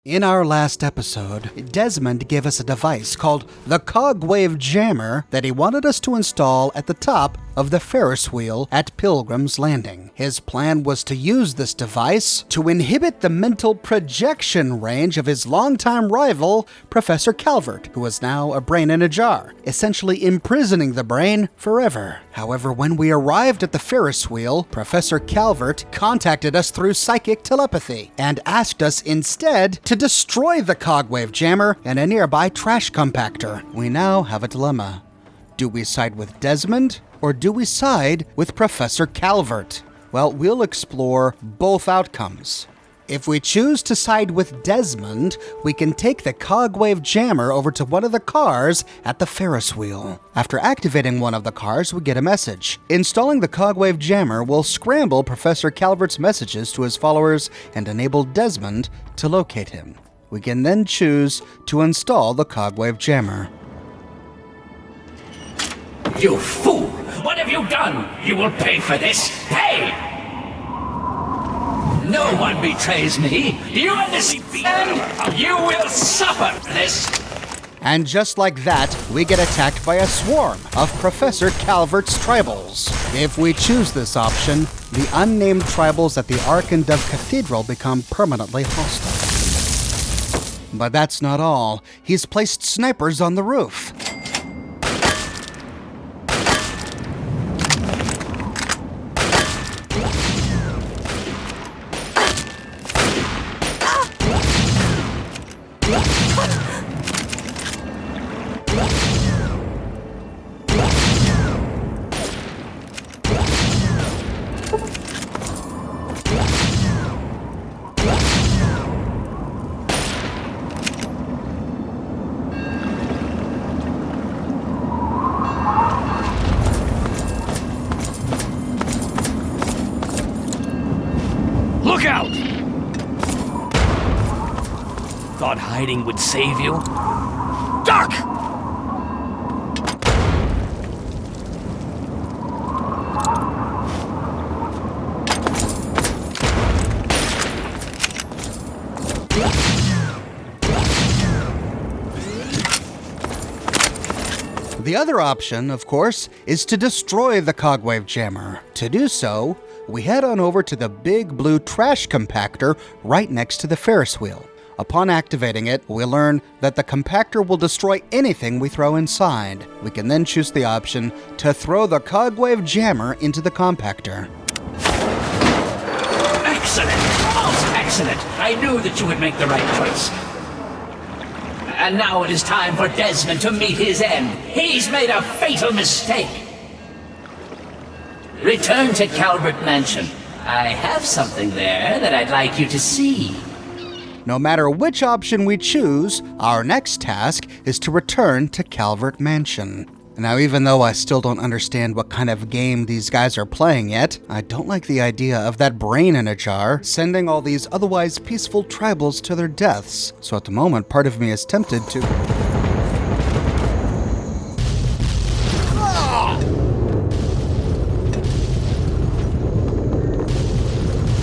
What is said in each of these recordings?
In our last episode, Desmond gave us a device called the Cogwave Jammer that he wanted us to install at the top of the Ferris wheel at Pilgrim's Landing. His plan was to use this device to inhibit the mental projection range of his longtime rival, Professor Calbert, who is now a brain in a jar, essentially imprisoning the brain forever. However, when we arrived at the Ferris wheel, Professor Calbert contacted us through psychic telepathy and asked us instead to destroy the Cogwave Jammer and a nearby trash compactor. We now have a dilemma. Do we side with Desmond, or do we side with Professor Calbert? Well, we'll explore both outcomes. If we choose to side with Desmond, we can take the Cogwave Jammer over to one of the cars at the Ferris wheel. After activating one of the cars, we get a message. Installing the Cogwave Jammer will scramble Professor Calbert's messages to his followers and enable Desmond to locate him. We can then choose to install the Cogwave Jammer. You fool! What have you done? You will pay for this! Pay! No one betrays me! Do you understand? You will suffer this! And just like that, we get attacked by a swarm of Professor Calvert's tribals. If we choose this option, the unnamed tribals at the Ark and Dove Cathedral become permanently hostile. But that's not all. He's placed snipers on the roof. Look out! Thought hiding would save you? Duck! The other option, of course, is to destroy the Cogwave Jammer. To do so, we head on over to the big blue trash compactor right next to the Ferris wheel. Upon activating it, we learn that the compactor will destroy anything we throw inside. We can then choose the option to throw the Cogwave Jammer into the compactor. Excellent! Most excellent! I knew that you would make the right choice. And now it is time for Desmond to meet his end. He's made a fatal mistake. Return to Calbert Mansion. I have something there that I'd like you to see. No matter which option we choose, our next task is to return to Calbert Mansion. Now, even though I still don't understand what kind of game these guys are playing yet, I don't like the idea of that brain in a jar sending all these otherwise peaceful tribals to their deaths. So at the moment, part of me is tempted to...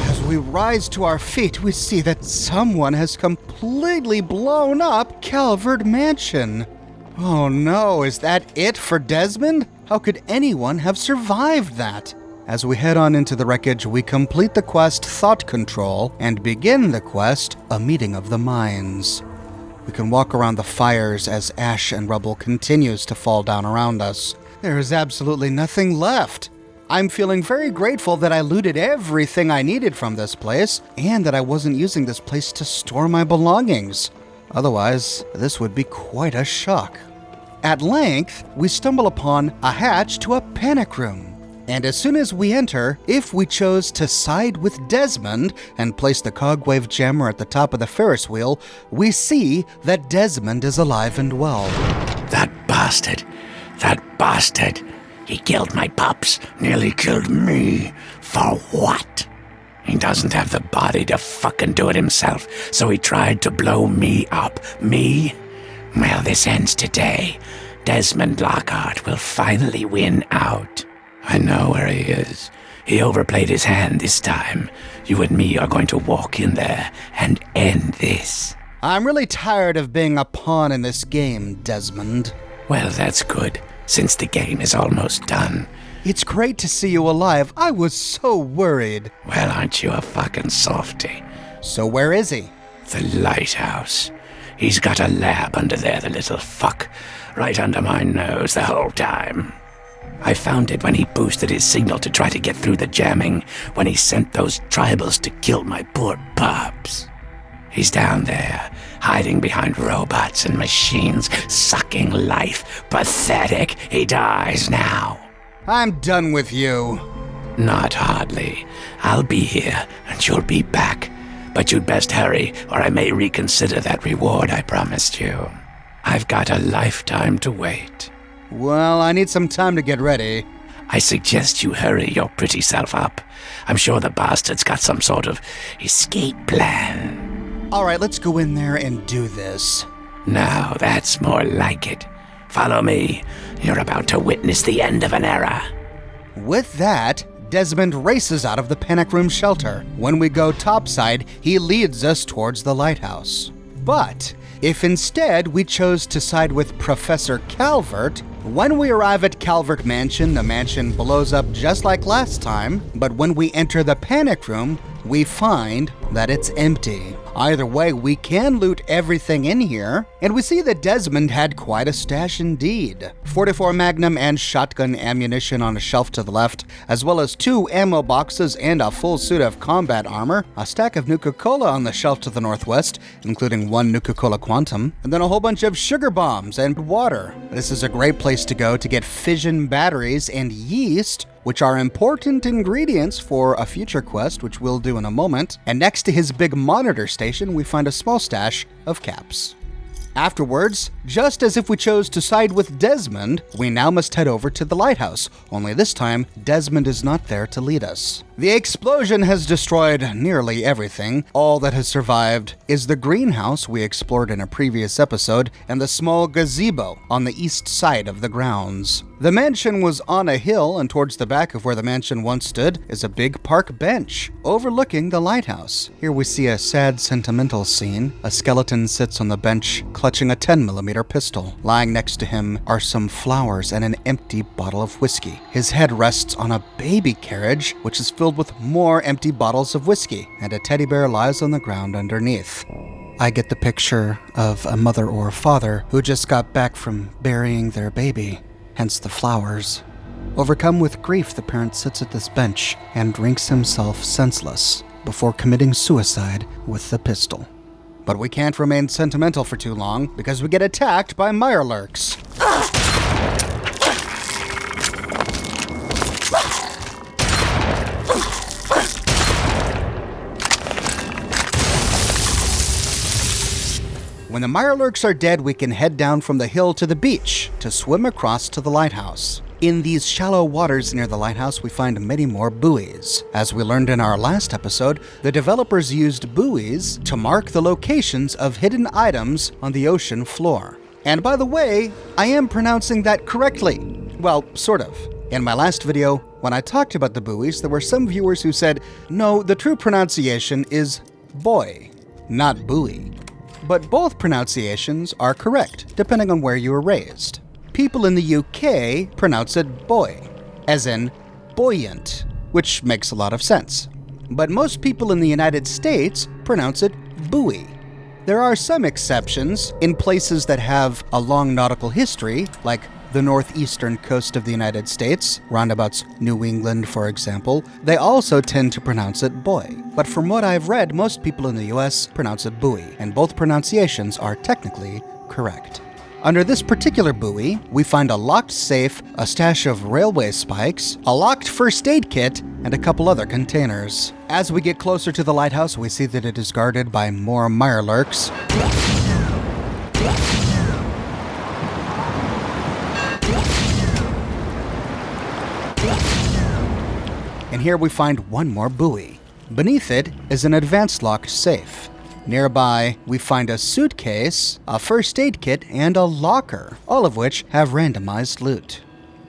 As we rise to our feet, we see that someone has completely blown up Calbert Mansion. Oh no, is that it for Desmond? How could anyone have survived that? As we head on into the wreckage, we complete the quest Thought Control and begin the quest A Meeting of the Minds. We can walk around the fires as ash and rubble continues to fall down around us. There is absolutely nothing left. I'm feeling very grateful that I looted everything I needed from this place and that I wasn't using this place to store my belongings. Otherwise, this would be quite a shock. At length, we stumble upon a hatch to a panic room. And as soon as we enter, if we chose to side with Desmond and place the Cogwave Jammer at the top of the Ferris wheel, we see that Desmond is alive and well. That bastard! He killed my pups, nearly killed me. For what? He doesn't have the body to fucking do it himself, so he tried to blow me up. Me? Well, this ends today. Desmond Lockhart will finally win out. I know where he is. He overplayed his hand this time. You and me are going to walk in there and end this. I'm really tired of being a pawn in this game, Desmond. Well, that's good, since the game is almost done. It's great to see you alive. I was so worried. Well, aren't you a fucking softy? So where is he? The lighthouse. He's got a lab under there, the little fuck. Right under my nose the whole time. I found it when he boosted his signal to try to get through the jamming, when he sent those tribals to kill my poor pups. He's down there, hiding behind robots and machines, sucking life. Pathetic. He dies now. I'm done with you. Not hardly. I'll be here, and you'll be back. But you'd best hurry, or I may reconsider that reward I promised you. I've got a lifetime to wait. Well, I need some time to get ready. I suggest you hurry your pretty self up. I'm sure the bastard's got some sort of escape plan. All right, let's go in there and do this. Now, that's more like it. Follow me. You're about to witness the end of an era. With that, Desmond races out of the panic room shelter. When we go topside, he leads us towards the lighthouse. But if instead we chose to side with Professor Calbert, when we arrive at Calbert Mansion, the mansion blows up just like last time, but when we enter the panic room, we find that it's empty. Either way, we can loot everything in here, and we see that Desmond had quite a stash indeed. 44 Magnum and shotgun ammunition on a shelf to the left, as well as 2 ammo boxes and a full suit of combat armor, a stack of Nuka-Cola on the shelf to the northwest, including 1 Nuka-Cola Quantum, and then a whole bunch of sugar bombs and water. This is a great place to go to get fission batteries and yeast, which are important ingredients for a future quest, which we'll do in a moment. And next to his big monitor station, we find a small stash of caps. Afterwards, just as if we chose to side with Desmond, we now must head over to the lighthouse, only this time, Desmond is not there to lead us. The explosion has destroyed nearly everything. All that has survived is the greenhouse we explored in a previous episode and the small gazebo on the east side of the grounds. The mansion was on a hill, and towards the back of where the mansion once stood is a big park bench overlooking the lighthouse. Here we see a sad, sentimental scene. A skeleton sits on the bench, clutching a 10mm pistol. Lying next to him are some flowers and an empty bottle of whiskey. His head rests on a baby carriage, which is filled with more empty bottles of whiskey, and a teddy bear lies on the ground underneath. I get the picture of a mother or father who just got back from burying their baby, hence the flowers. Overcome with grief, the parent sits at this bench and drinks himself senseless before committing suicide with the pistol. But we can't remain sentimental for too long because we get attacked by mirelurks. When the mirelurks are dead, we can head down from the hill to the beach to swim across to the lighthouse. In these shallow waters near the lighthouse, we find many more buoys. As we learned in our last episode, the developers used buoys to mark the locations of hidden items on the ocean floor. And by the way, I am pronouncing that correctly. Well, sort of. In my last video, when I talked about the buoys, there were some viewers who said, no, the true pronunciation is boy, not buoy. But both pronunciations are correct, depending on where you were raised. People in the UK pronounce it boy, as in buoyant, which makes a lot of sense. But most people in the United States pronounce it buoy. There are some exceptions in places that have a long nautical history, like the northeastern coast of the United States, roundabouts New England, for example. They also tend to pronounce it boy. But from what I've read, most people in the US pronounce it buoy, and both pronunciations are technically correct. Under this particular buoy, we find a locked safe, a stash of railway spikes, a locked first aid kit, and a couple other containers. As we get closer to the lighthouse, we see that it is guarded by more mirelurks. And here we find one more buoy. Beneath it is an advanced locked safe. Nearby, we find a suitcase, a first aid kit, and a locker, all of which have randomized loot.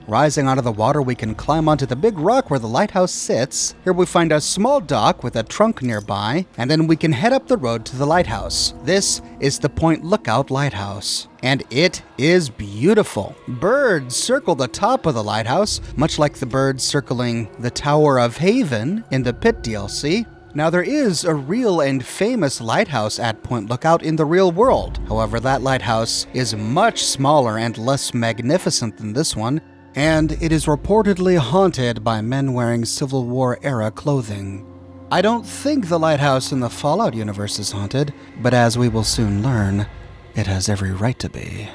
Rising out of the water, we can climb onto the big rock where the lighthouse sits. Here we find a small dock with a trunk nearby, and then we can head up the road to the lighthouse. This is the Point Lookout Lighthouse, and it is beautiful. Birds circle the top of the lighthouse, much like the birds circling the Tower of Haven in the Pit DLC. Now, there is a real and famous lighthouse at Point Lookout in the real world. However, that lighthouse is much smaller and less magnificent than this one, and it is reportedly haunted by men wearing Civil War-era clothing. I don't think the lighthouse in the Fallout universe is haunted, but as we will soon learn, it has every right to be.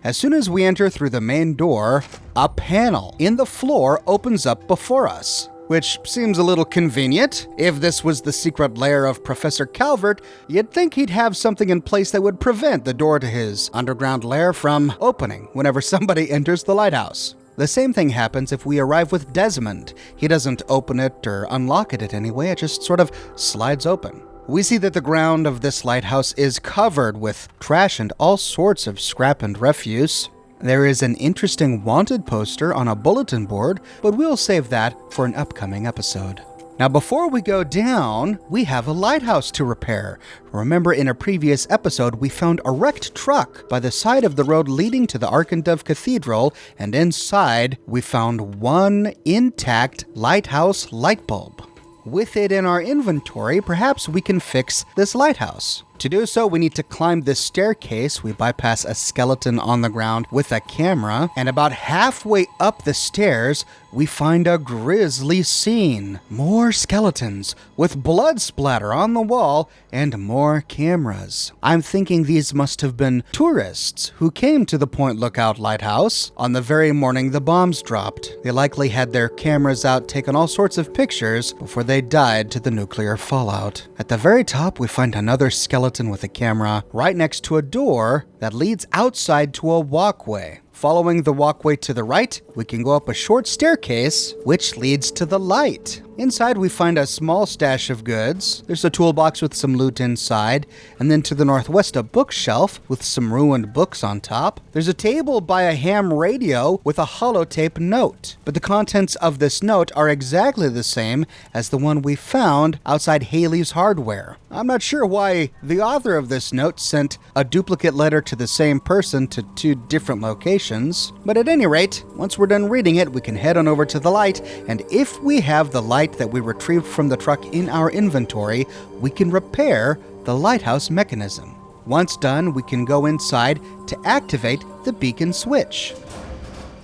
As soon as we enter through the main door, a panel in the floor opens up before us, which seems a little convenient. If this was the secret lair of Professor Calbert, you'd think he'd have something in place that would prevent the door to his underground lair from opening whenever somebody enters the lighthouse. The same thing happens if we arrive with Desmond. He doesn't open it or unlock it in any way, it just sort of slides open. We see that the ground of this lighthouse is covered with trash and all sorts of scrap and refuse. There is an interesting wanted poster on a bulletin board, but we'll save that for an upcoming episode. Now, before we go down, we have a lighthouse to repair. Remember, in a previous episode, we found a wrecked truck by the side of the road leading to the Arkandov Cathedral, and inside, we found one intact lighthouse light bulb. With it in our inventory, perhaps we can fix this lighthouse. To do so, we need to climb this staircase. We bypass a skeleton on the ground with a camera, and about halfway up the stairs, we find a grisly scene. More skeletons with blood splatter on the wall and more cameras. I'm thinking these must have been tourists who came to the Point Lookout Lighthouse on the very morning the bombs dropped. They likely had their cameras out taking all sorts of pictures before they died to the nuclear fallout. At the very top, we find another skeleton with a camera right next to a door that leads outside to a walkway. Following the walkway to the right, we can go up a short staircase, which leads to the light. Inside, we find a small stash of goods. There's a toolbox with some loot inside, and then to the northwest, a bookshelf with some ruined books on top. There's a table by a ham radio with a holotape note, but the contents of this note are exactly the same as the one we found outside Haley's Hardware. I'm not sure why the author of this note sent a duplicate letter to the same person to two different locations, but at any rate, once we're done reading it, we can head on over to the light, and if we have the light that we retrieved from the truck in our inventory, we can repair the lighthouse mechanism. Once done, we can go inside to activate the beacon switch.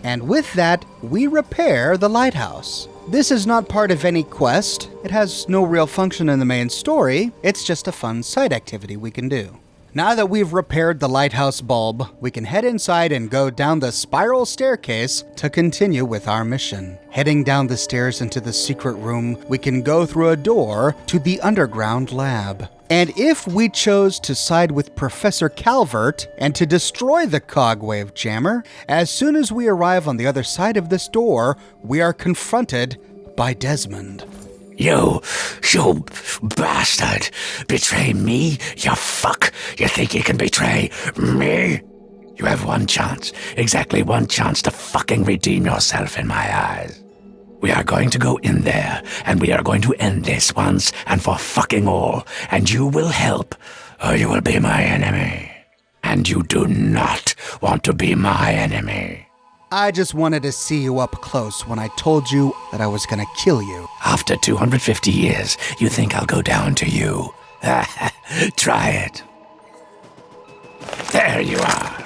And with that, we repair the lighthouse. This is not part of any quest. It has no real function in the main story. It's just a fun side activity we can do. Now that we've repaired the lighthouse bulb, we can head inside and go down the spiral staircase to continue with our mission. Heading down the stairs into the secret room, we can go through a door to the underground lab. And if we chose to side with Professor Calbert and to destroy the Cogwave Jammer, as soon as we arrive on the other side of this door, we are confronted by Desmond. You bastard! Betray me, you fuck! You think you can betray me? You have one chance, exactly one chance to fucking redeem yourself in my eyes. We are going to go in there, and we are going to end this once and for fucking all, and you will help, or you will be my enemy. And you do not want to be my enemy. I just wanted to see you up close when I told you that I was gonna kill you. After 250 years, you think I'll go down to you? Try it. There you are.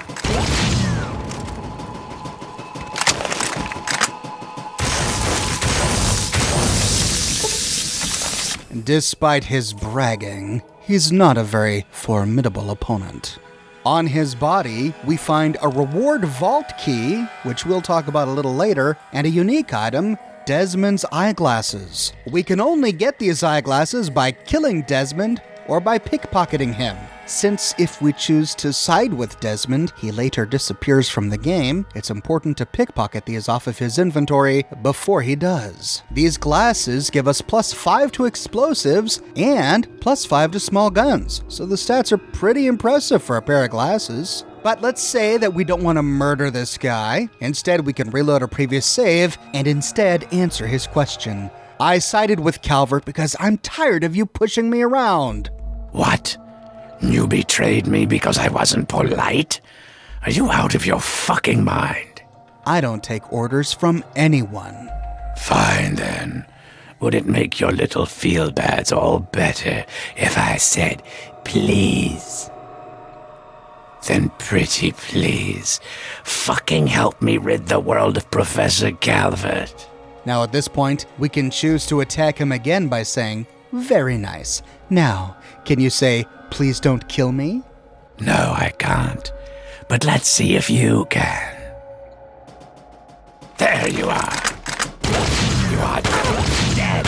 Despite his bragging, he's not a very formidable opponent. On his body, we find a reward vault key, which we'll talk about a little later, and a unique item, Desmond's eyeglasses. We can only get these eyeglasses by killing Desmond or by pickpocketing him. Since if we choose to side with Desmond, he later disappears from the game, it's important to pickpocket these off of his inventory before he does. These glasses give us +5 to explosives and +5 to small guns, so the stats are pretty impressive for a pair of glasses. But let's say that we don't want to murder this guy. Instead, we can reload a previous save and instead answer his question. I sided with Calbert because I'm tired of you pushing me around. What? You betrayed me because I wasn't polite? Are you out of your fucking mind? I don't take orders from anyone. Fine then. Would it make your little feel-bads all better if I said, please? Then pretty please, fucking help me rid the world of Professor Calbert. Now at this point, we can choose to attack him again by saying, very nice. Now, can you say, please don't kill me? No, I can't. But let's see if you can. There you are. You are dead.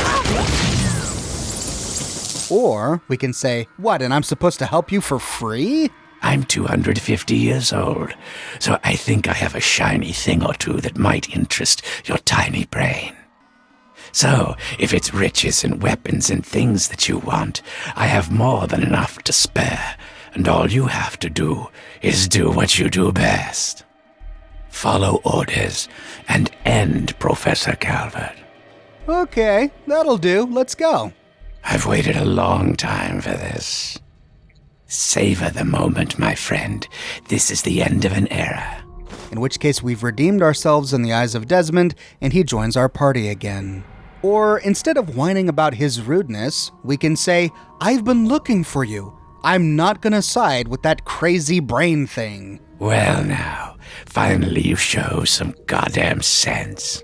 Or we can say, what, and I'm supposed to help you for free? I'm 250 years old, so I think I have a shiny thing or two that might interest your tiny brain. So, if it's riches and weapons and things that you want, I have more than enough to spare, and all you have to do is do what you do best. Follow orders and end Professor Calbert. Okay, that'll do. Let's go. I've waited a long time for this. Savor the moment, my friend. This is the end of an era. In which case we've redeemed ourselves in the eyes of Desmond, and he joins our party again. Or instead of whining about his rudeness, we can say, I've been looking for you. I'm not gonna side with that crazy brain thing. Well now, finally you show some goddamn sense.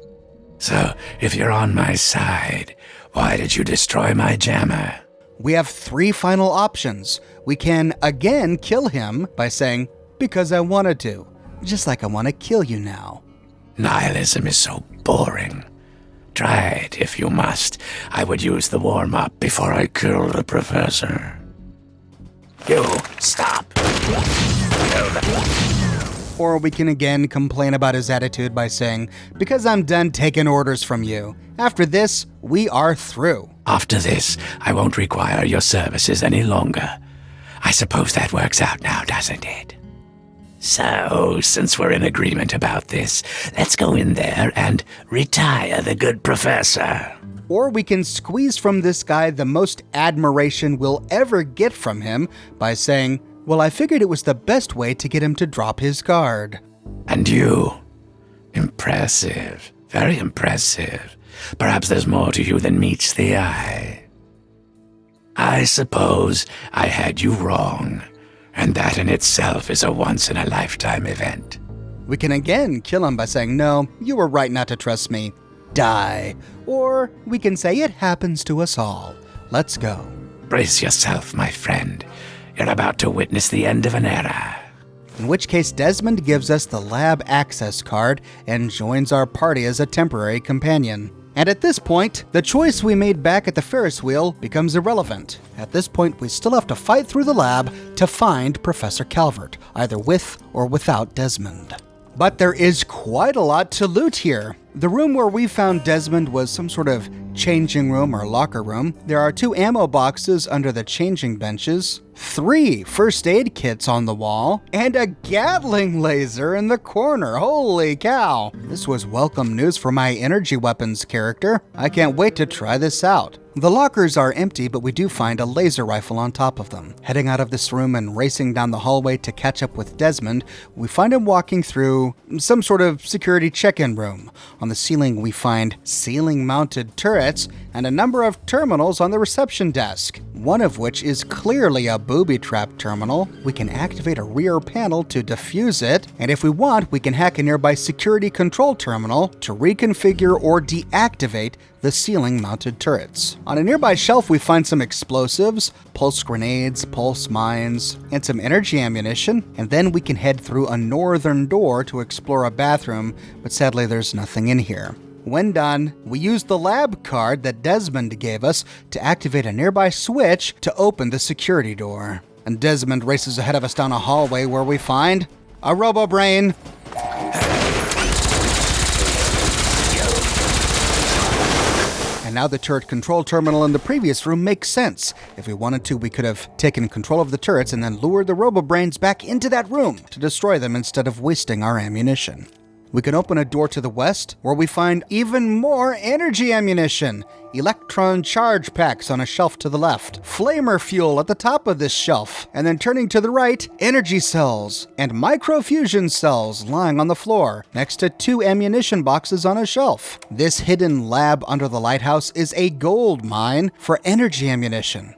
So, if you're on my side, why did you destroy my jammer? We have 3 final options. We can again kill him by saying, because I wanted to. Just like I want to kill you now. Nihilism is so boring. Try it if you must. I would use the warm-up before I kill the professor. You, stop. Or we can again complain about his attitude by saying, because I'm done taking orders from you. After this, we are through. After this, I won't require your services any longer. I suppose that works out now, doesn't it? So, since we're in agreement about this, let's go in there and retire the good professor. Or we can squeeze from this guy the most admiration we'll ever get from him by saying, well, I figured it was the best way to get him to drop his guard. And you? Impressive. Very impressive. Perhaps there's more to you than meets the eye. I suppose I had you wrong, and that in itself is a once-in-a-lifetime event. We can again kill him by saying, no, you were right not to trust me. Die. Or we can say it happens to us all. Let's go. Brace yourself, my friend. You're about to witness the end of an era. In which case Desmond gives us the lab access card and joins our party as a temporary companion. And at this point, the choice we made back at the Ferris wheel becomes irrelevant. At this point, we still have to fight through the lab to find Professor Calbert, either with or without Desmond. But there is quite a lot to loot here. The room where we found Desmond was some sort of changing room or locker room. There are 2 ammo boxes under the changing benches, 3 first aid kits on the wall, and a Gatling laser in the corner. Holy cow! This was welcome news for my energy weapons character. I can't wait to try this out. The lockers are empty, but we do find a laser rifle on top of them. Heading out of this room and racing down the hallway to catch up with Desmond, we find him walking through some sort of security check-in room. On the ceiling, we find ceiling-mounted turrets and a number of terminals on the reception desk, one of which is clearly a booby trap terminal. We can activate a rear panel to defuse it, and if we want, we can hack a nearby security control terminal to reconfigure or deactivate the ceiling-mounted turrets. On a nearby shelf, we find some explosives, pulse grenades, pulse mines, and some energy ammunition, and then we can head through a northern door to explore a bathroom, but sadly there's nothing in here. When done, we use the lab card that Desmond gave us to activate a nearby switch to open the security door. and Desmond races ahead of us down a hallway where we find a robo-brain. And now the turret control terminal in the previous room makes sense. If we wanted to, we could have taken control of the turrets and then lured the robo-brains back into that room to destroy them instead of wasting our ammunition. We can open a door to the west, where we find even more energy ammunition. Electron charge packs on a shelf to the left, flamer fuel at the top of this shelf, and then turning to the right, energy cells and microfusion cells lying on the floor, next to 2 ammunition boxes on a shelf. This hidden lab under the lighthouse is a gold mine for energy ammunition.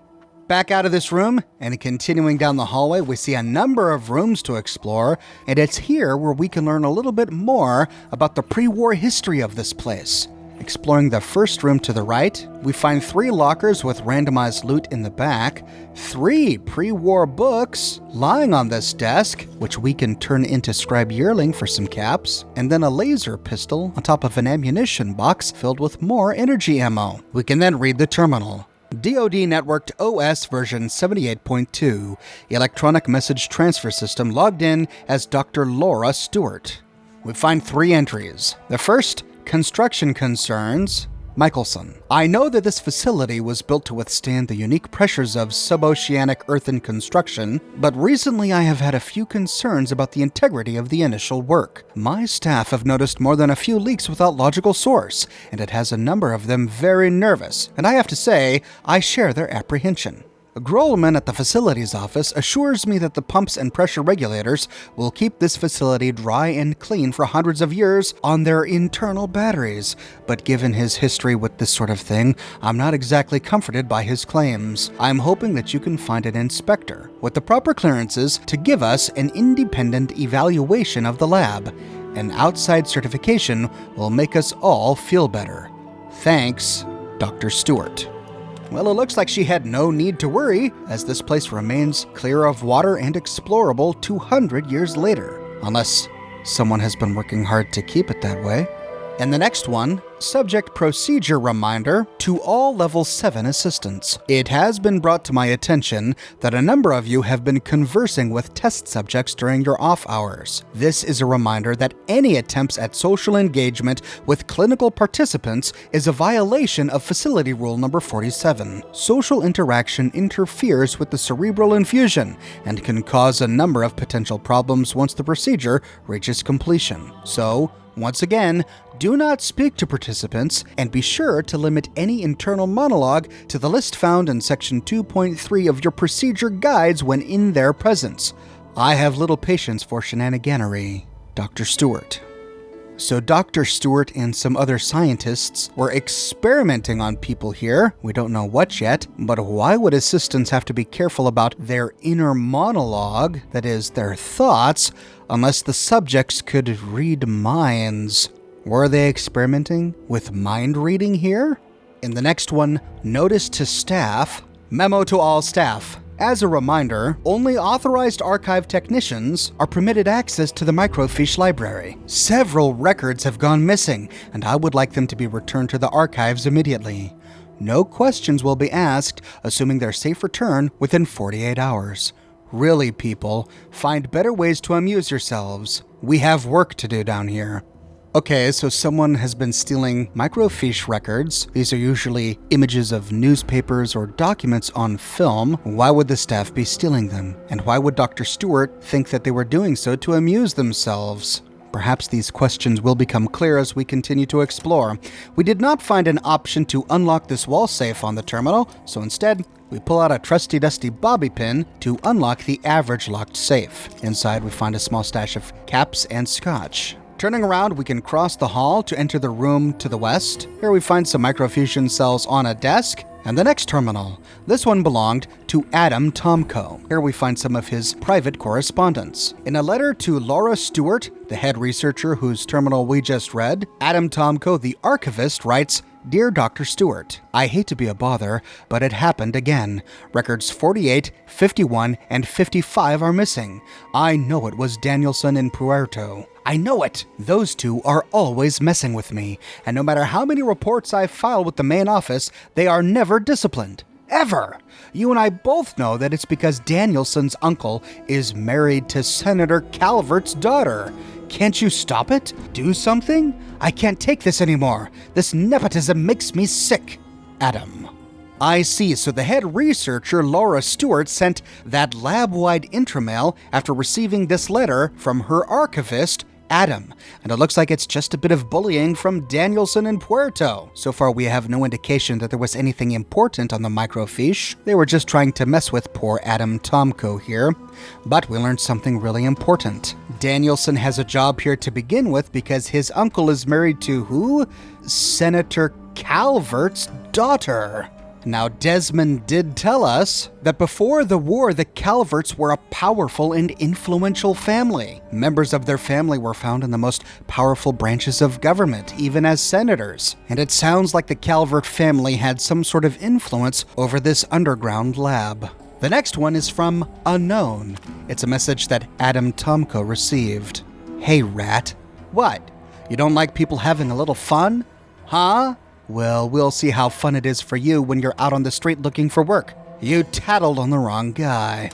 Back out of this room, and continuing down the hallway, we see a number of rooms to explore, and it's here where we can learn a little bit more about the pre-war history of this place. Exploring the first room to the right, we find 3 lockers with randomized loot in the back, 3 pre-war books lying on this desk, which we can turn into Scribe Yearling for some caps, and then a laser pistol on top of an ammunition box filled with more energy ammo. We can then read the terminal. DoD networked OS version 78.2, electronic message transfer system, logged in as Dr. Laura Stewart. We find 3 entries. The first, construction concerns, Michelson. I know that this facility was built to withstand the unique pressures of suboceanic earthen construction, but recently I have had a few concerns about the integrity of the initial work. My staff have noticed more than a few leaks without logical source, and it has a number of them very nervous, and I have to say, I share their apprehension. Grollman at the facilities office assures me that the pumps and pressure regulators will keep this facility dry and clean for hundreds of years on their internal batteries, but given his history with this sort of thing, I'm not exactly comforted by his claims. I'm hoping that you can find an inspector with the proper clearances to give us an independent evaluation of the lab. An outside certification will make us all feel better. Thanks, Dr. Stewart. Well, it looks like she had no need to worry, as this place remains clear of water and explorable 200 years later. Unless someone has been working hard to keep it that way. And the next one, subject procedure reminder to all Level 7 assistants. It has been brought to my attention that a number of you have been conversing with test subjects during your off hours. This is a reminder that any attempts at social engagement with clinical participants is a violation of Facility Rule number 47. Social interaction interferes with the cerebral infusion and can cause a number of potential problems once the procedure reaches completion. So, once again, do not speak to participants, and be sure to limit any internal monologue to the list found in Section 2.3 of your procedure guides when in their presence. I have little patience for shenaniganery. Dr. Stewart. So Dr. Stewart and some other scientists were experimenting on people here. We don't know what yet, but why would assistants have to be careful about their inner monologue, that is, their thoughts, unless the subjects could read minds? Were they experimenting with mind reading here? In the next one, notice to staff, memo to all staff. As a reminder, only authorized archive technicians are permitted access to the microfiche library. Several records have gone missing, and I would like them to be returned to the archives immediately. No questions will be asked, assuming their safe return within 48 hours. Really, people, find better ways to amuse yourselves. We have work to do down here. Okay, so someone has been stealing microfiche records. These are usually images of newspapers or documents on film. Why would the staff be stealing them? And why would Dr. Stewart think that they were doing so to amuse themselves? Perhaps these questions will become clear as we continue to explore. We did not find an option to unlock this wall safe on the terminal, so instead, we pull out a trusty dusty bobby pin to unlock the average locked safe. Inside, we find a small stash of caps and scotch. Turning around, we can cross the hall to enter the room to the west. Here we find some microfusion cells on a desk, and the next terminal. This one belonged to Adam Tomko. Here we find some of his private correspondence. In a letter to Laura Stewart, the head researcher whose terminal we just read, Adam Tomko, the archivist, writes, "Dear Dr. Stewart, I hate to be a bother, but it happened again. Records 48, 51, and 55 are missing. I know it was Danielson and Puerto. I know it! Those two are always messing with me, and no matter how many reports I file with the main office, they are never disciplined. ever. You and I both know that it's because Danielson's uncle is married to Senator Calvert's daughter. Can't you stop it? Do something? I can't take this anymore. This nepotism makes me sick. Adam. I see, so the head researcher, Laura Stewart, sent that lab-wide intramail after receiving this letter from her archivist, Adam. And it looks like it's just a bit of bullying from Danielson and Puerto. So far, we have no indication that there was anything important on the microfiche. They were just trying to mess with poor Adam Tomko here. But we learned something really important. Danielson has a job here to begin with because his uncle is married to who? Senator Calvert's daughter. Now, Desmond did tell us that before the war, the Calverts were a powerful and influential family. Members of their family were found in the most powerful branches of government, even as senators. And it sounds like the Calvert family had some sort of influence over this underground lab. The next one is from Unknown. It's a message that Adam Tomko received. Hey, rat. What? You don't like people having a little fun? Huh? Well, we'll see how fun it is for you when you're out on the street looking for work. You tattled on the wrong guy.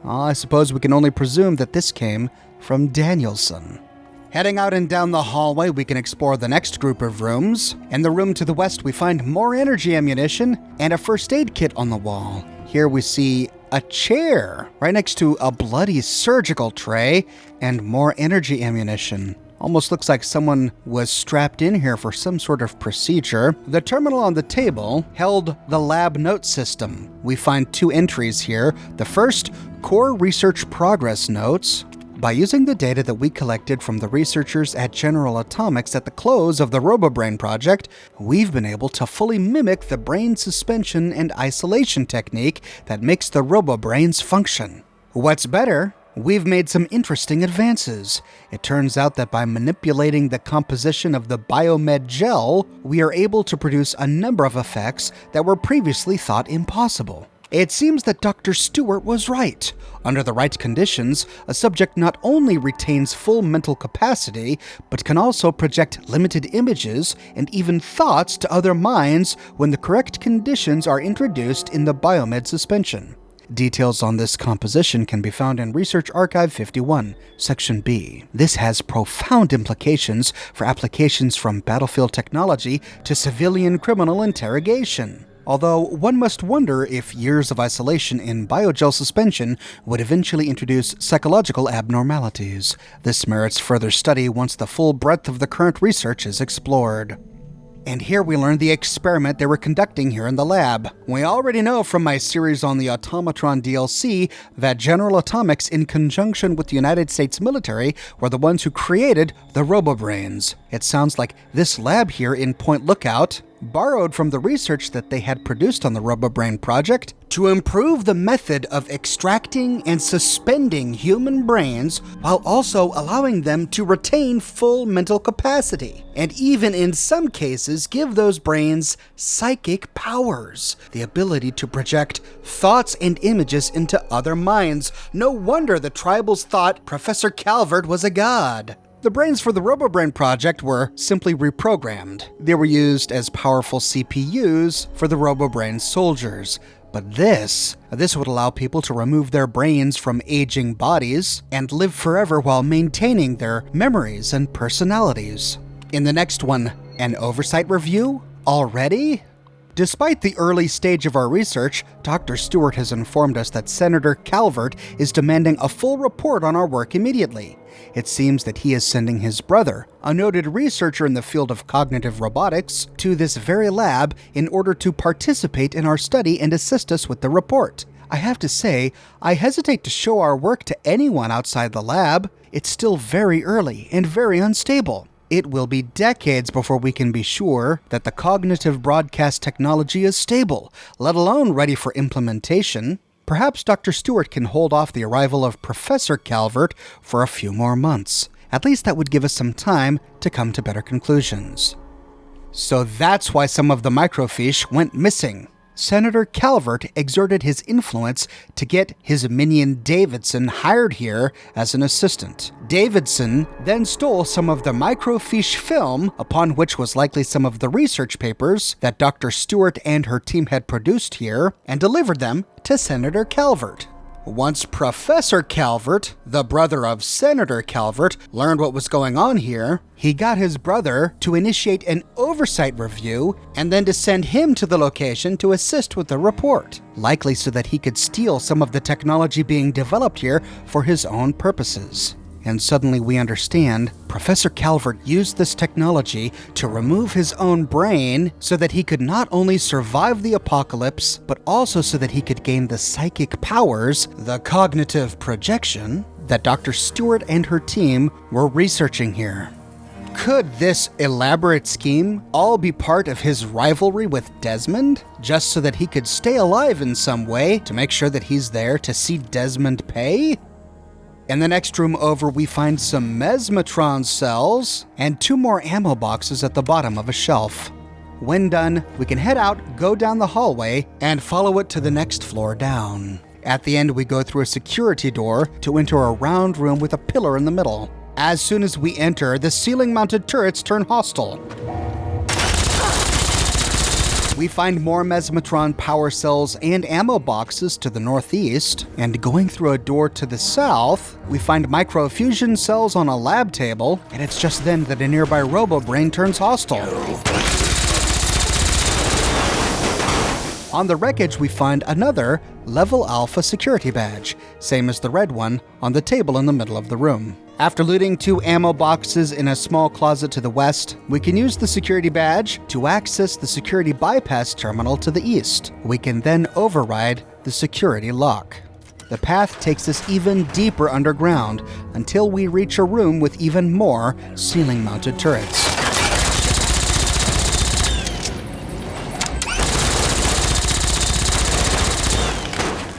I suppose we can only presume that this came from Danielson. Heading out and down the hallway, we can explore the next group of rooms. In the room to the west, we find more energy ammunition and a first aid kit on the wall. Here we see a chair right next to a bloody surgical tray and more energy ammunition. Almost looks like someone was strapped in here for some sort of procedure. The terminal on the table held the lab note system. We find two entries here. The first, core research progress notes. By using the data that we collected from the researchers at General Atomics at the close of the RoboBrain project, we've been able to fully mimic the brain suspension and isolation technique that makes the RoboBrains function. What's better, we've made some interesting advances. It turns out that by manipulating the composition of the biomed gel, we are able to produce a number of effects that were previously thought impossible. It seems that Dr. Stewart was right. Under the right conditions, a subject not only retains full mental capacity, but can also project limited images and even thoughts to other minds when the correct conditions are introduced in the biomed suspension. Details on this composition can be found in Research Archive 51, Section B. This has profound implications for applications from battlefield technology to civilian criminal interrogation. Although one must wonder if years of isolation in biogel suspension would eventually introduce psychological abnormalities. This merits further study once the full breadth of the current research is explored. And here we learn the experiment they were conducting here in the lab. We already know from my series on the Automatron DLC that General Atomics, in conjunction with the United States military, were the ones who created the RoboBrains. It sounds like this lab here in Point Lookout borrowed from the research that they had produced on the RoboBrain project to improve the method of extracting and suspending human brains while also allowing them to retain full mental capacity, and even in some cases give those brains psychic powers, the ability to project thoughts and images into other minds. No wonder the tribals thought Professor Calvert was a god. The brains for the RoboBrain project were simply reprogrammed. They were used as powerful CPUs for the RoboBrain soldiers. But this would allow people to remove their brains from aging bodies and live forever while maintaining their memories and personalities. In the next one, an oversight review? Already? Despite the early stage of our research, Dr. Stewart has informed us that Senator Calvert is demanding a full report on our work immediately. It seems that he is sending his brother, a noted researcher in the field of cognitive robotics, to this very lab in order to participate in our study and assist us with the report. I have to say, I hesitate to show our work to anyone outside the lab. It's still very early and very unstable. It will be decades before we can be sure that the cognitive broadcast technology is stable, let alone ready for implementation. Perhaps Dr. Stewart can hold off the arrival of Professor Calvert for a few more months. At least that would give us some time to come to better conclusions. So that's why some of the microfiche went missing. Senator Calbert exerted his influence to get his minion Davidson hired here as an assistant. Davidson then stole some of the microfiche film, upon which was likely some of the research papers that Dr. Stewart and her team had produced here, and delivered them to Senator Calbert. Once Professor Calbert, the brother of Senator Calbert, learned what was going on here, he got his brother to initiate an oversight review and then to send him to the location to assist with the report, likely so that he could steal some of the technology being developed here for his own purposes. And suddenly we understand Professor Calbert used this technology to remove his own brain so that he could not only survive the apocalypse, but also so that he could gain the psychic powers, the cognitive projection, that Dr. Stewart and her team were researching here. Could this elaborate scheme all be part of his rivalry with Desmond, just so that he could stay alive in some way to make sure that he's there to see Desmond pay? In the next room over, we find some mesmetron cells and 2 more ammo boxes at the bottom of a shelf. When done, we can head out, go down the hallway, and follow it to the next floor down. At the end, we go through a security door to enter a round room with a pillar in the middle. As soon as we enter, the ceiling-mounted turrets turn hostile. We find more mesmetron power cells and ammo boxes to the northeast, and going through a door to the south, we find microfusion cells on a lab table, and it's just then that a nearby robo-brain turns hostile. On the wreckage, we find another Level Alpha security badge, same as the red one, on the table in the middle of the room. After looting 2 ammo boxes in a small closet to the west, we can use the security badge to access the security bypass terminal to the east. We can then override the security lock. The path takes us even deeper underground until we reach a room with even more ceiling-mounted turrets.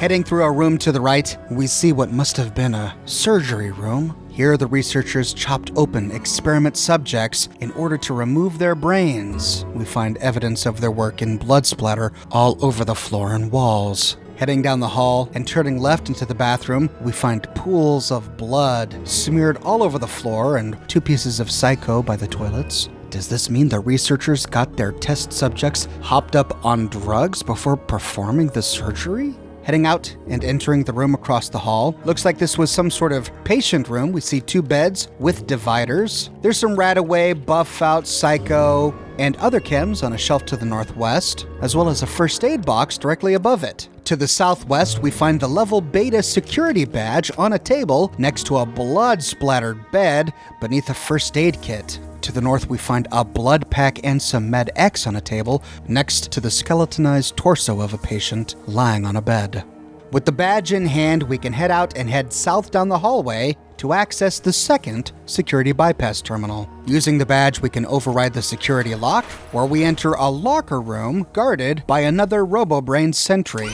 Heading through a room to the right, we see what must have been a surgery room. Here, the researchers chopped open experiment subjects in order to remove their brains. We find evidence of their work in blood splatter all over the floor and walls. Heading down the hall and turning left into the bathroom, we find pools of blood smeared all over the floor and 2 pieces of Psycho by the toilets. Does this mean the researchers got their test subjects hopped up on drugs before performing the surgery? Heading out and entering the room across the hall. Looks like this was some sort of patient room. We see 2 beds with dividers. There's some Radaway, Buff Out, Psycho, and other chems on a shelf to the northwest, as well as a first aid box directly above it. To the southwest, we find the Level Beta security badge on a table next to a blood-splattered bed beneath a first aid kit. To the north, we find a blood pack and some Med X on a table next to the skeletonized torso of a patient lying on a bed. With the badge in hand, we can head out and head south down the hallway to access the second security bypass terminal. Using the badge, we can override the security lock, where we enter a locker room guarded by another RoboBrain sentry.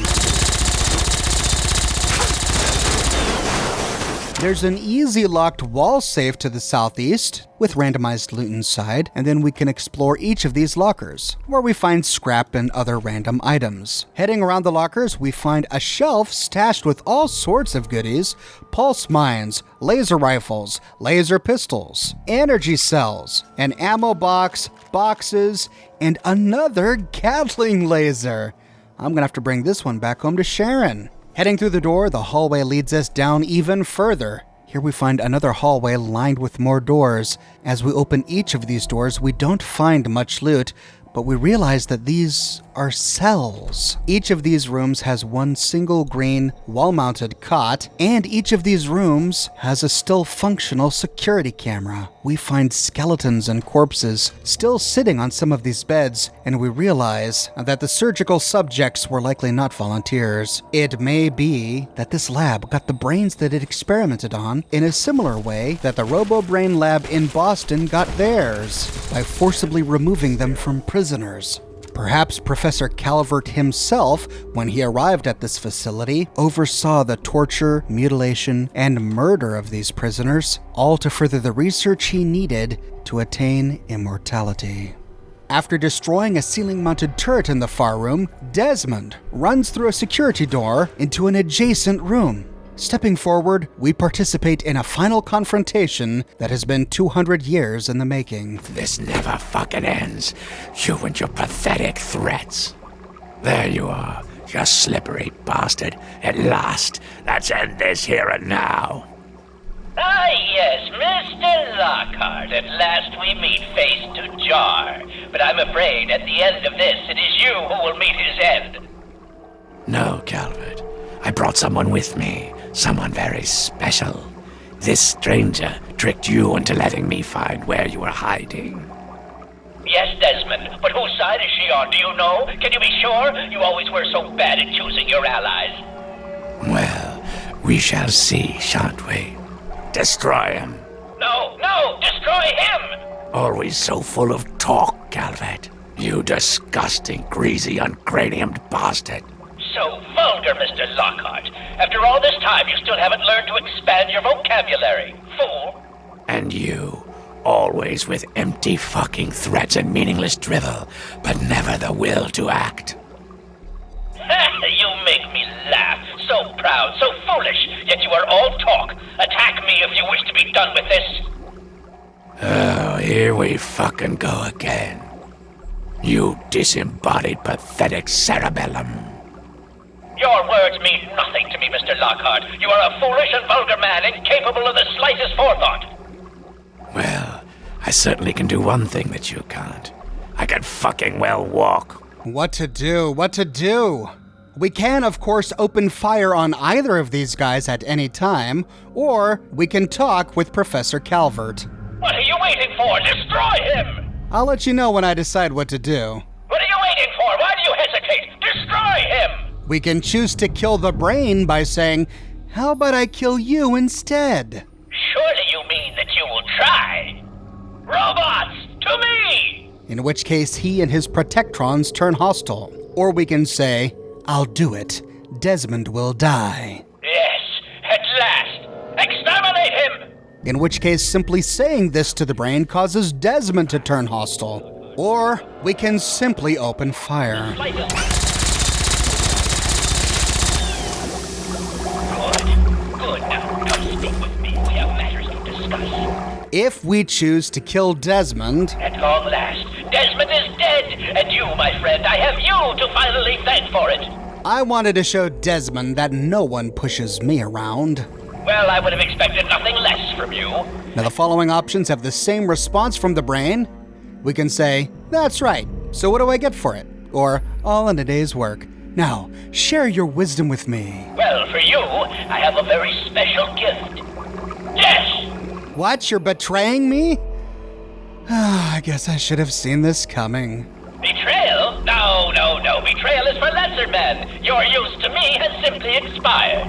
There's an easy locked wall safe to the southeast with randomized loot inside, and then we can explore each of these lockers, where we find scrap and other random items. Heading around the lockers, we find a shelf stashed with all sorts of goodies: pulse mines, laser rifles, laser pistols, energy cells, an ammo box, boxes, and another Gatling laser. I'm gonna have to bring this one back home to Sharon. Heading through the door, the hallway leads us down even further. Here we find another hallway lined with more doors. As we open each of these doors, we don't find much loot, but we realize that these are cells. Each of these rooms has one single green wall-mounted cot, and each of these rooms has a still functional security camera. We find skeletons and corpses still sitting on some of these beds, and we realize that the surgical subjects were likely not volunteers. It may be that this lab got the brains that it experimented on in a similar way that the RoboBrain lab in Boston got theirs, by forcibly removing them from prisoners. Perhaps Professor Calbert himself, when he arrived at this facility, oversaw the torture, mutilation, and murder of these prisoners, all to further the research he needed to attain immortality. After destroying a ceiling-mounted turret in the far room, Desmond runs through a security door into an adjacent room. Stepping forward, we participate in a final confrontation that has been 200 years in the making. This never fucking ends. You and your pathetic threats. There you are, you slippery bastard. At last, let's end this here and now. Ah, yes, Mr. Lockhart. At last we meet face to jar. But I'm afraid at the end of this, it is you who will meet his end. No, Calbert. I brought someone with me. Someone very special. This stranger tricked you into letting me find where you were hiding. Yes, Desmond, but whose side is she on, do you know? Can you be sure? You always were so bad at choosing your allies. Well, we shall see, shan't we? Destroy him. No, destroy him! Always so full of talk, Calbert. You disgusting, greasy, uncraniumed bastard. So vulgar, Mr. Lockhart. After all this time, you still haven't learned to expand your vocabulary, fool. And you, always with empty fucking threats and meaningless drivel, but never the will to act. You make me laugh. So proud, so foolish, yet you are all talk. Attack me if you wish to be done with this. Oh, here we fucking go again. You disembodied, pathetic cerebellum. Your words mean nothing to me, Mr. Lockhart. You are a foolish and vulgar man, incapable of the slightest forethought. Well, I certainly can do one thing that you can't. I can fucking well walk. What to do? We can, of course, open fire on either of these guys at any time, or we can talk with Professor Calbert. What are you waiting for? Destroy him! I'll let you know when I decide what to do. What are you waiting for? Why do you hesitate? Destroy him! We can choose to kill the brain by saying, how about I kill you instead? Surely you mean that you will try. Robots, to me! In which case he and his protectrons turn hostile. Or we can say, I'll do it. Desmond will die. Yes, at last. Exterminate him! In which case simply saying this to the brain causes Desmond to turn hostile. Or we can simply open fire. Good. Now, come speak with me. We have matters to discuss. If we choose to kill Desmond, At long last, Desmond is dead, and you, my friend, I have you to finally thank for it. I wanted to show Desmond that no one pushes me around. Well, I would have expected nothing less from you. Now the following options have the same response from the brain. We can say, that's right, so what do I get for it? Or, all in a day's work. Now, share your wisdom with me. Well, for you, I have a very special gift. Yes! What, you're betraying me? I guess I should have seen this coming. Betrayal? No. Betrayal is for lesser men. Your use to me has simply expired.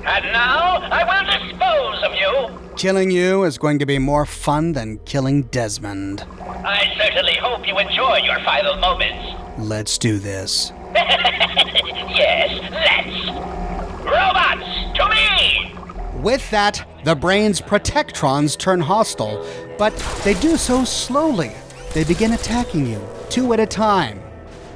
And now, I will dispose of you. Killing you is going to be more fun than killing Desmond. I certainly hope you enjoy your final moments. Let's do this. Yes, let's. Robots, to me! With that, the brain's protectrons turn hostile, but they do so slowly. They begin attacking you, 2 at a time.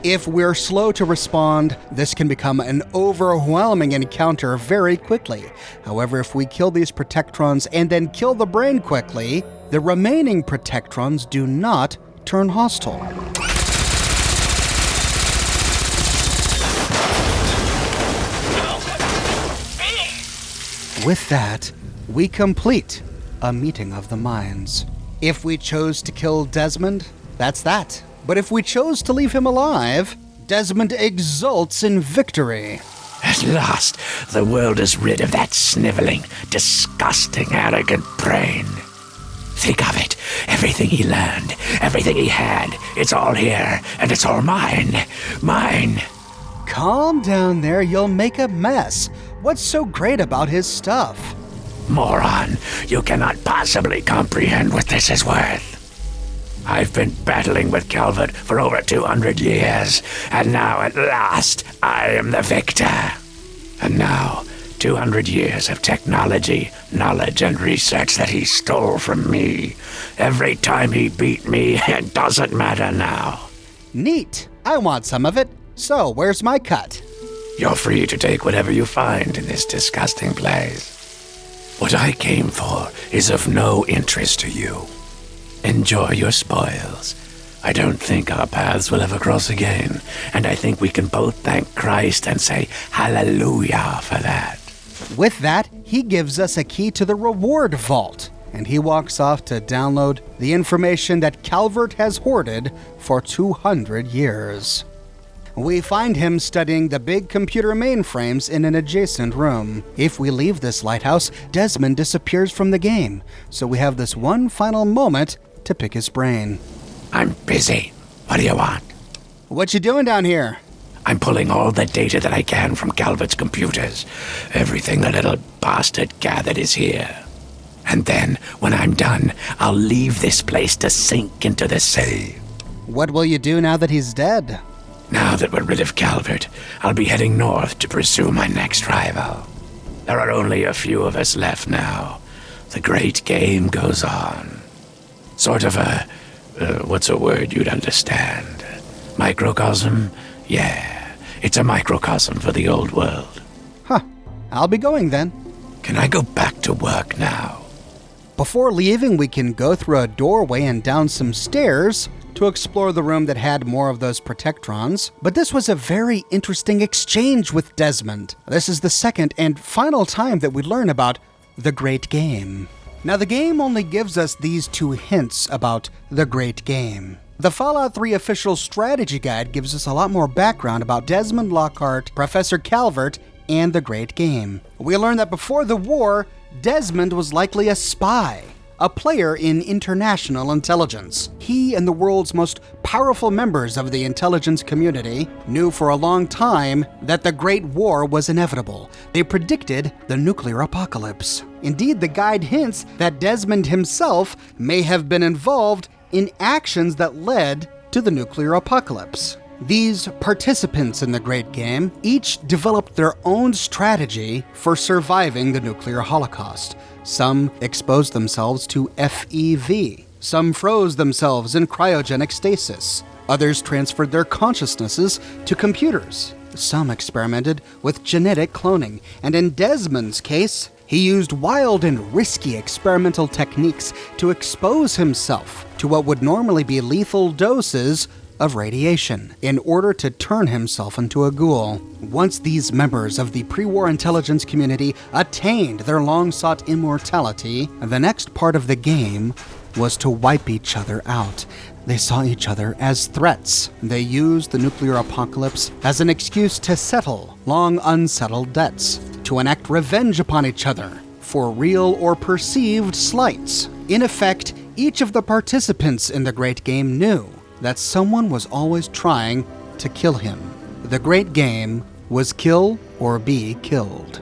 If we're slow to respond, this can become an overwhelming encounter very quickly. However, if we kill these protectrons and then kill the brain quickly, the remaining protectrons do not turn hostile. With that, we complete a meeting of the minds. If we chose to kill Desmond, that's that. But if we chose to leave him alive, Desmond exults in victory. At last, the world is rid of that sniveling, disgusting, arrogant brain. Think of it. Everything he learned, everything he had, it's all here, and it's all mine. Mine. Calm down there, you'll make a mess. What's so great about his stuff? Moron, you cannot possibly comprehend what this is worth. I've been battling with Calbert for over 200 years, and now at last I am the victor. And now, 200 years of technology, knowledge and research that he stole from me. Every time he beat me, it doesn't matter now. Neat. I want some of it. So, where's my cut? You're free to take whatever you find in this disgusting place. What I came for is of no interest to you. Enjoy your spoils. I don't think our paths will ever cross again, and I think we can both thank Christ and say hallelujah for that. With that, he gives us a key to the reward vault, and he walks off to download the information that Calbert has hoarded for 200 years. We find him studying the big computer mainframes in an adjacent room. If we leave this lighthouse, Desmond disappears from the game, so we have this one final moment to pick his brain. I'm busy. What do you want? What you doing down here? I'm pulling all the data that I can from Calvert's computers. Everything the little bastard gathered is here. And then, when I'm done, I'll leave this place to sink into the sea. What will you do now that he's dead? Now that we're rid of Calvert, I'll be heading north to pursue my next rival. There are only a few of us left now. The great game goes on. Sort of a, what's a word you'd understand? Microcosm? Yeah, it's a microcosm for the old world. Huh, I'll be going then. Can I go back to work now? Before leaving, we can go through a doorway and down some stairs to explore the room that had more of those protectrons. But this was a very interesting exchange with Desmond. This is the second and final time that we learn about the Great Game. Now, the game only gives us these two hints about the Great Game. The Fallout 3 official strategy guide gives us a lot more background about Desmond Lockhart, Professor Calvert, and the Great Game. We learn that before the war, Desmond was likely a spy, a player in international intelligence. He and the world's most powerful members of the intelligence community knew for a long time that the Great War was inevitable. They predicted the nuclear apocalypse. Indeed, the guide hints that Desmond himself may have been involved in actions that led to the nuclear apocalypse. These participants in the Great Game each developed their own strategy for surviving the nuclear holocaust. Some exposed themselves to FEV. Some froze themselves in cryogenic stasis. Others transferred their consciousnesses to computers. Some experimented with genetic cloning. And in Desmond's case, he used wild and risky experimental techniques to expose himself to what would normally be lethal doses of radiation in order to turn himself into a ghoul. Once these members of the pre-war intelligence community attained their long-sought immortality, the next part of the game was to wipe each other out. They saw each other as threats. They used the nuclear apocalypse as an excuse to settle long unsettled debts, to enact revenge upon each other for real or perceived slights. In effect, each of the participants in the Great Game knew that someone was always trying to kill him. The Great Game was kill or be killed.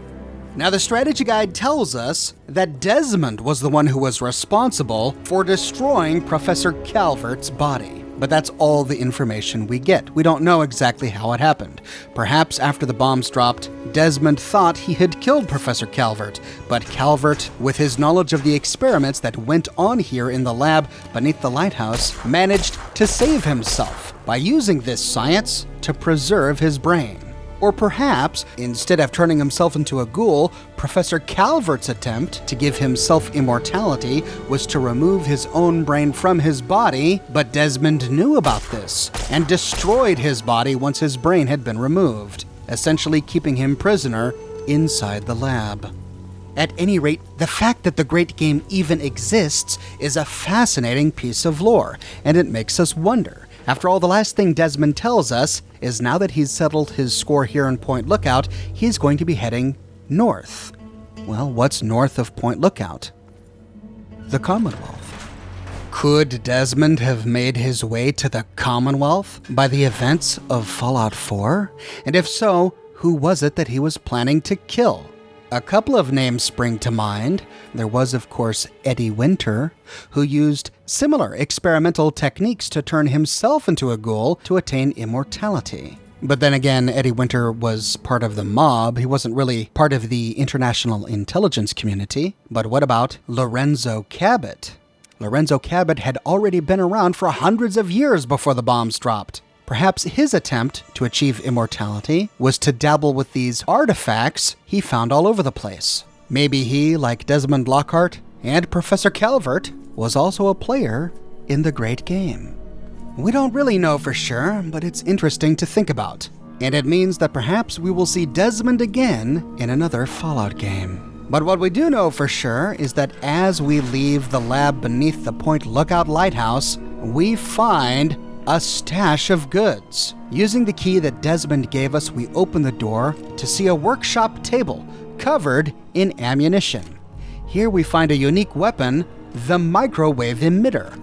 Now, the strategy guide tells us that Desmond was the one who was responsible for destroying Professor Calvert's body. But that's all the information we get. We don't know exactly how it happened. Perhaps after the bombs dropped, Desmond thought he had killed Professor Calvert, but Calvert, with his knowledge of the experiments that went on here in the lab beneath the lighthouse, managed to save himself by using this science to preserve his brain. Or perhaps, instead of turning himself into a ghoul, Professor Calvert's attempt to give himself immortality was to remove his own brain from his body, but Desmond knew about this and destroyed his body once his brain had been removed, essentially keeping him prisoner inside the lab. At any rate, the fact that the Great Game even exists is a fascinating piece of lore, and it makes us wonder. After all, the last thing Desmond tells us is now that he's settled his score here in Point Lookout, he's going to be heading north. Well, what's north of Point Lookout? The Commonwealth. Could Desmond have made his way to the Commonwealth by the events of Fallout 4? And if so, who was it that he was planning to kill? A couple of names spring to mind. There was, of course, Eddie Winter, who used similar experimental techniques to turn himself into a ghoul to attain immortality. But then again, Eddie Winter was part of the mob. He wasn't really part of the international intelligence community. But what about Lorenzo Cabot? Lorenzo Cabot had already been around for hundreds of years before the bombs dropped. Perhaps his attempt to achieve immortality was to dabble with these artifacts he found all over the place. Maybe he, like Desmond Lockhart and Professor Calbert, was also a player in the great game. We don't really know for sure, but it's interesting to think about. And it means that perhaps we will see Desmond again in another Fallout game. But what we do know for sure is that as we leave the lab beneath the Point Lookout Lighthouse, we find a stash of goods. Using the key that Desmond gave us, we open the door to see a workshop table covered in ammunition. Here we find a unique weapon, the Microwave Emitter.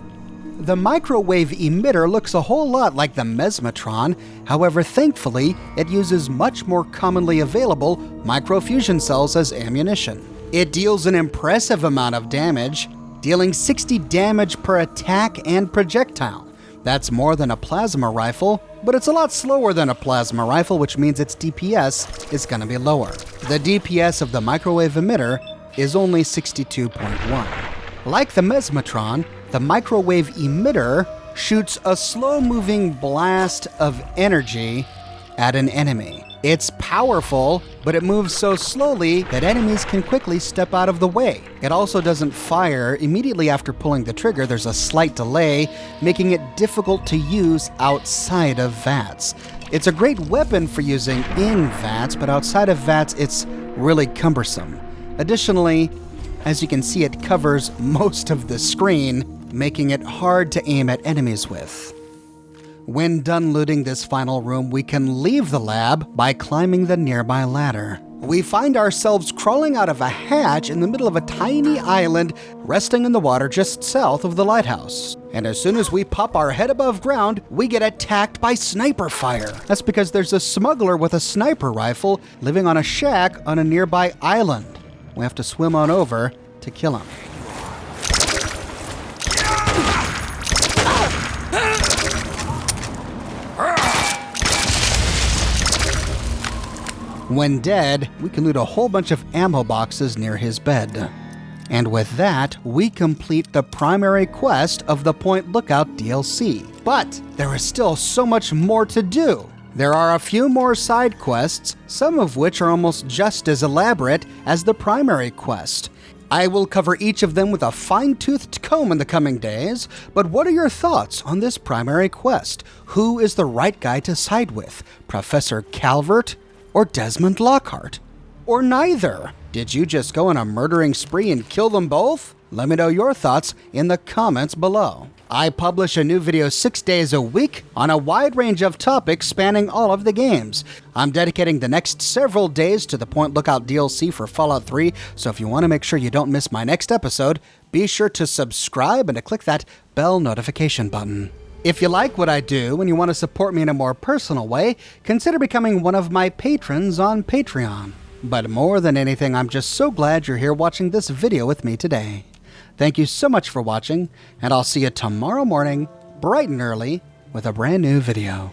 The Microwave Emitter looks a whole lot like the Mesmetron, however, thankfully, it uses much more commonly available microfusion cells as ammunition. It deals an impressive amount of damage, dealing 60 damage per attack and projectile. That's more than a plasma rifle, but it's a lot slower than a plasma rifle, which means its DPS is going to be lower. The DPS of the Microwave Emitter is only 62.1. Like the Mesmetron, the Microwave Emitter shoots a slow-moving blast of energy at an enemy. It's powerful, but it moves so slowly that enemies can quickly step out of the way. It also doesn't fire immediately after pulling the trigger. There's a slight delay, making it difficult to use outside of VATS. It's a great weapon for using in VATS, but outside of VATS, it's really cumbersome. Additionally, as you can see, it covers most of the screen, making it hard to aim at enemies with. When done looting this final room, we can leave the lab by climbing the nearby ladder. We find ourselves crawling out of a hatch in the middle of a tiny island resting in the water just south of the lighthouse. And as soon as we pop our head above ground, we get attacked by sniper fire. That's because there's a smuggler with a sniper rifle living on a shack on a nearby island. We have to swim on over to kill him. When dead, we can loot a whole bunch of ammo boxes near his bed. And with that, we complete the primary quest of the Point Lookout DLC. But there is still so much more to do. There are a few more side quests, some of which are almost just as elaborate as the primary quest. I will cover each of them with a fine-toothed comb in the coming days, but what are your thoughts on this primary quest? Who is the right guy to side with? Professor Calbert or Desmond Lockhart? Or neither? Did you just go on a murdering spree and kill them both? Let me know your thoughts in the comments below. I publish a new video 6 days a week on a wide range of topics spanning all of the games. I'm dedicating the next several days to the Point Lookout DLC for Fallout 3, so if you want to make sure you don't miss my next episode, be sure to subscribe and to click that bell notification button. If you like what I do and you want to support me in a more personal way, consider becoming one of my patrons on Patreon. But more than anything, I'm just so glad you're here watching this video with me today. Thank you so much for watching, and I'll see you tomorrow morning, bright and early, with a brand new video.